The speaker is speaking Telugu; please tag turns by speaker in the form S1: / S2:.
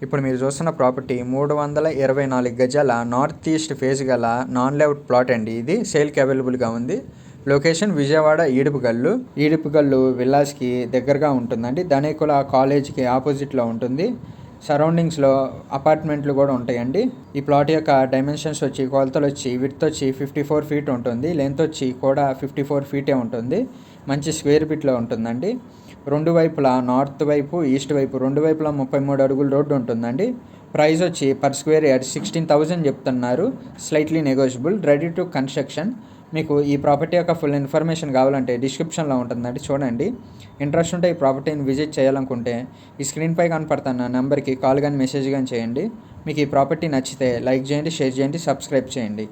S1: ఇప్పుడు మీరు చూస్తున్న ప్రాపర్టీ 324 గజాల నార్త్ ఈస్ట్ ఫేస్ గల నాన్ లేఅవుట్ ప్లాట్ అండి. ఇది సేల్కి అవైలబుల్గా ఉంది. లొకేషన్ విజయవాడ ఈడుపుగల్లు విల్లాస్కి దగ్గరగా ఉంటుందండి. ధనేకుల కాలేజ్కి ఆపోజిట్లో ఉంటుంది. సరౌండింగ్స్లో అపార్ట్మెంట్లు కూడా ఉంటాయండి. ఈ ప్లాట్ యొక్క డైమెన్షన్స్ వచ్చి కొలతలు వచ్చి విడ్త్ వచ్చి 54 ఫీట్ ఉంటుంది. లెంత్ వచ్చి కూడా 54 ఫీటే ఉంటుంది. మంచి స్క్వేర్ ఫీట్లో ఉంటుందండి. రెండు వైపులా నార్త్ వైపు ఈస్ట్ వైపు రెండు వైపులా 33 అడుగుల రోడ్డు ఉంటుందండి. ప్రైస్ వచ్చి పర్ స్క్వేర్ యార్డ్ 16,000 చెప్తున్నారు. Slightly negotiable. Ready to construction. మీకు ఈ ప్రాపర్టీ యొక్క ఫుల్ ఇన్ఫర్మేషన్ కావాలంటే డిస్క్రిప్షన్లో ఉంటుందండి, చూడండి. ఇంట్రెస్ట్ ఉంటే ఈ ప్రాపర్టీని విజిట్ చేయాలనుకుంటే ఈ స్క్రీన్పై కనపడుతున్న నెంబర్కి కాల్ కానీ మెసేజ్ కానీ చేయండి. మీకు ఈ ప్రాపర్టీ నచ్చితే లైక్ చేయండి, షేర్ చేయండి, సబ్స్క్రైబ్ చేయండి.